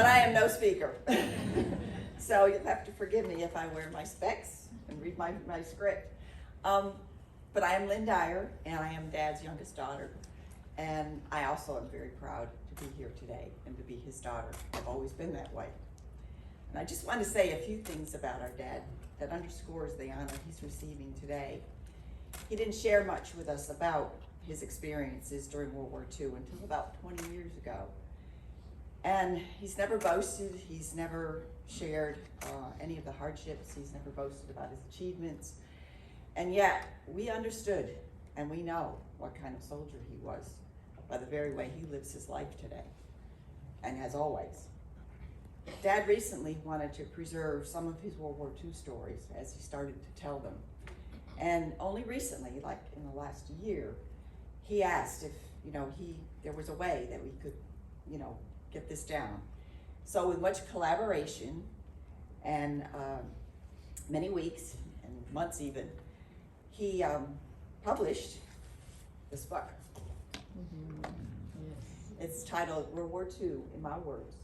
but I am no speaker. So you'll have to forgive me if I wear my specs and read my script. But I am Lynne Dyer, and I am Dad's youngest daughter. And I also am very proud to be here today and to be his daughter. I've always been that way. And I just want to say a few things about our dad that underscores the honor he's receiving today. He didn't share much with us about his experiences during World War II until about 20 years ago. And he's never boasted, he's never shared any of the hardships, he's never boasted about his achievements. And yet, we understood and we know what kind of soldier he was by the very way he lives his life today, and has always. Dad recently wanted to preserve some of his World War II stories as he started to tell them. And only recently, like in the last year, he asked if, there was a way that we could, get this down. So with much collaboration and many weeks and months even, he published this book. Mm-hmm. Yes. It's titled World War II in My Words.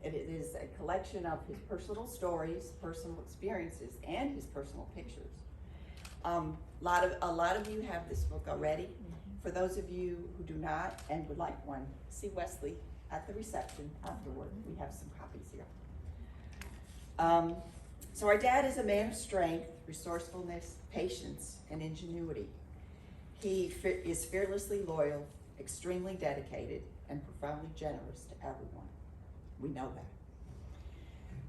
It is a collection of his personal stories, personal experiences, and his personal pictures. A lot of you have this book already. Mm-hmm. For those of you who do not and would like one, see Wesley at the reception afterward. We have some copies here. So our dad is a man of strength, resourcefulness, patience, and ingenuity. He is fearlessly loyal, extremely dedicated, and profoundly generous to everyone. We know that.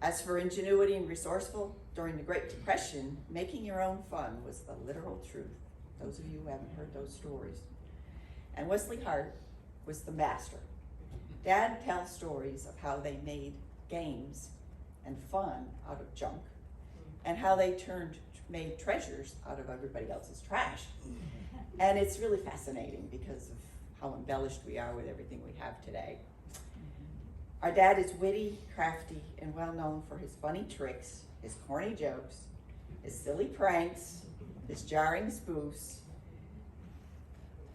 As for ingenuity and resourceful, during the Great Depression, making your own fun was the literal truth. Those of you who haven't heard those stories. And Wesley Hart was the master. Dad tells stories of how they made games and fun out of junk, and how they made treasures out of everybody else's trash. And it's really fascinating because of how embellished we are with everything we have today. Our dad is witty, crafty, and well known for his funny tricks, his corny jokes, his silly pranks, his jarring spoofs.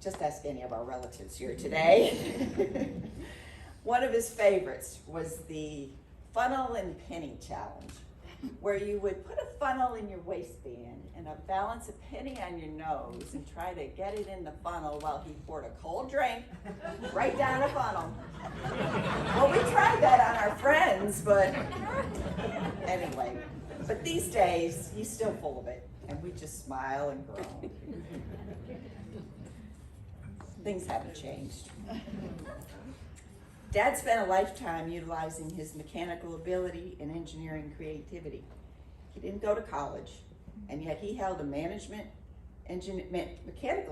Just ask any of our relatives here today. One of his favorites was the funnel and penny challenge, where you would put a funnel in your waistband and balance a penny on your nose and try to get it in the funnel while he poured a cold drink right down the funnel. Well, we tried that on our friends, but anyway. But these days, he's still full of it, and we just smile and groan. Things haven't changed. Dad spent a lifetime utilizing his mechanical ability and engineering creativity. He didn't go to college, and yet he held a mechanical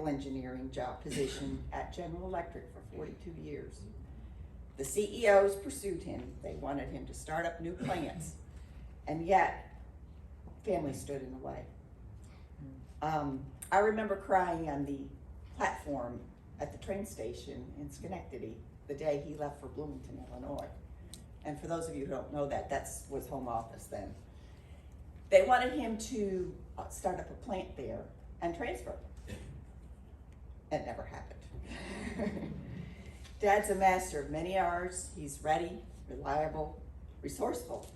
engineering job position at General Electric for 42 years. The CEOs pursued him. They wanted him to start up new plants, and yet family stood in the way. I remember crying on the platform at the train station in Schenectady the day he left for Bloomington, Illinois. And for those of you who don't know that, was home office then. They wanted him to start up a plant there and transfer. It never happened. Dad's a master of many arts. He's ready, reliable, resourceful,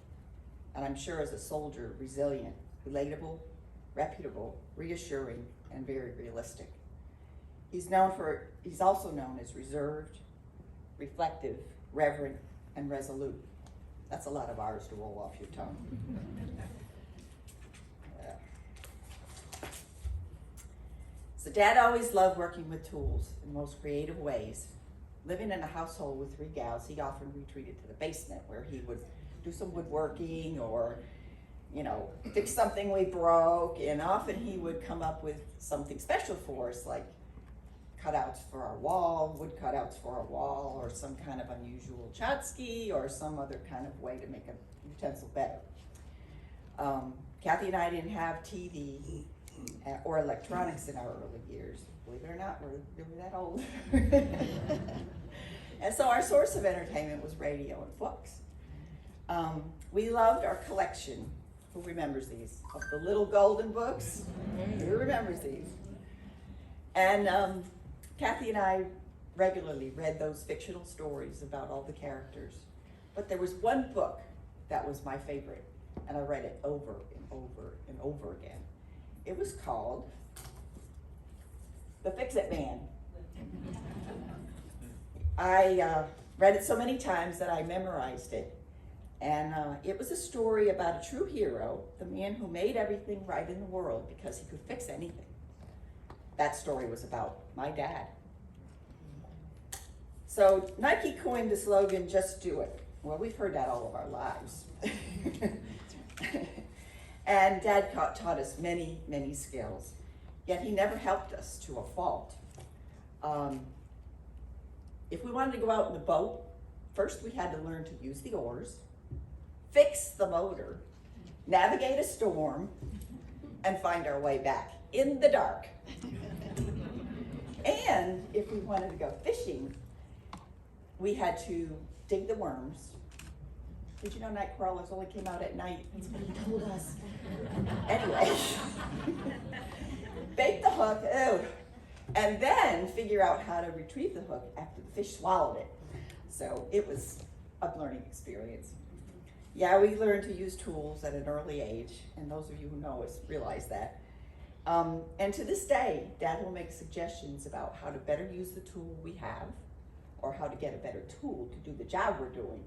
and I'm sure as a soldier, resilient, relatable, reputable, reassuring, and very realistic. He's also known as reserved, reflective, reverent, and resolute. That's a lot of R's to roll off your tongue. So Dad always loved working with tools in most creative ways. Living in a household with 3 gals, he often retreated to the basement where he would do some woodworking or, fix something we broke, and often he would come up with something special for us, like cutouts for our wall, wood cutouts for our wall, or some kind of unusual tchotchke, or some other kind of way to make a utensil better. Kathy and I didn't have TV or electronics in our early years. Believe it or not, we're really that old. And so our source of entertainment was radio and books. We loved our collection. Who remembers these? Of the little golden books? Who remembers these? And Kathy and I regularly read those fictional stories about all the characters. But there was one book that was my favorite, and I read it over and over and over again. It was called The Fix-It Man. I read it so many times that I memorized it. And it was a story about a true hero, the man who made everything right in the world because he could fix anything. That story was about my dad. So Nike coined the slogan, "Just do it." Well, we've heard that all of our lives. And Dad taught us many, many skills, yet he never helped us to a fault. If we wanted to go out in the boat, first we had to learn to use the oars, fix the motor, navigate a storm, and find our way back in the dark. And if we wanted to go fishing, we had to dig the worms. Did you know night crawlers only came out at night? That's what he told us. Anyway, bait the hook, and then figure out how to retrieve the hook after the fish swallowed it. So it was a learning experience. Yeah, we learned to use tools at an early age, and those of you who know us realize that. And to this day, Dad will make suggestions about how to better use the tool we have, or how to get a better tool to do the job we're doing.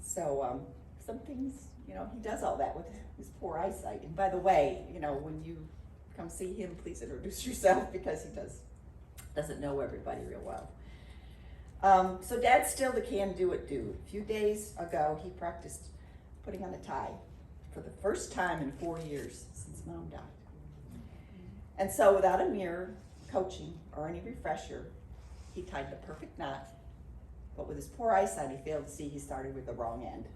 So some things, he does all that with his poor eyesight. And by the way, when you come see him, please introduce yourself, because he doesn't know everybody real well. So Dad's still the can-do-it dude. A few days ago, he practiced putting on a tie for the first time in 4 years since Mom died. And so without a mirror, coaching, or any refresher, he tied the perfect knot. But with his poor eyesight, he failed to see he started with the wrong end.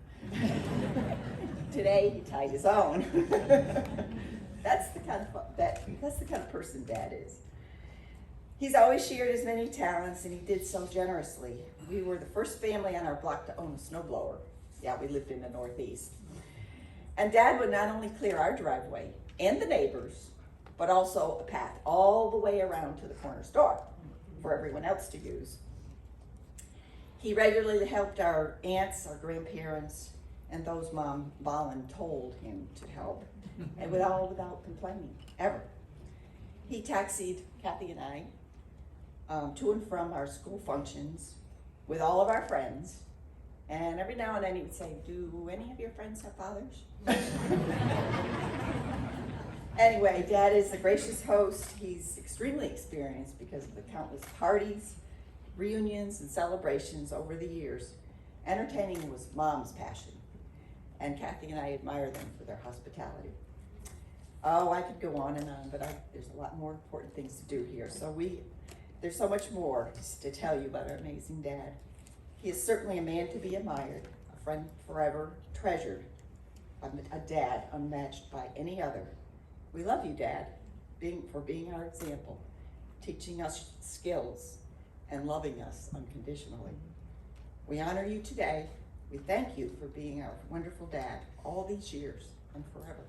Today, he tied his own. That's the kind of person Dad is. He's always shared his many talents, and he did so generously. We were the first family on our block to own a snowblower. Yeah, we lived in the Northeast. And Dad would not only clear our driveway and the neighbors, but also a path all the way around to the corner store for everyone else to use. He regularly helped our aunts, our grandparents, and those Mom voluntold him to help, and without complaining, ever. He taxied Kathy and I to and from our school functions with all of our friends, and every now and then he would say, "Do any of your friends have fathers?" Anyway, Dad is a gracious host. He's extremely experienced because of the countless parties, reunions, and celebrations over the years. Entertaining was Mom's passion, and Kathy and I admire them for their hospitality. Oh, I could go on, but there's a lot more important things to do here. So there's so much more to tell you about our amazing Dad. He is certainly a man to be admired, a friend forever treasured, a dad unmatched by any other. We love you, Dad, for being our example, teaching us skills, and loving us unconditionally. We honor you today. We thank you for being our wonderful dad all these years and forever.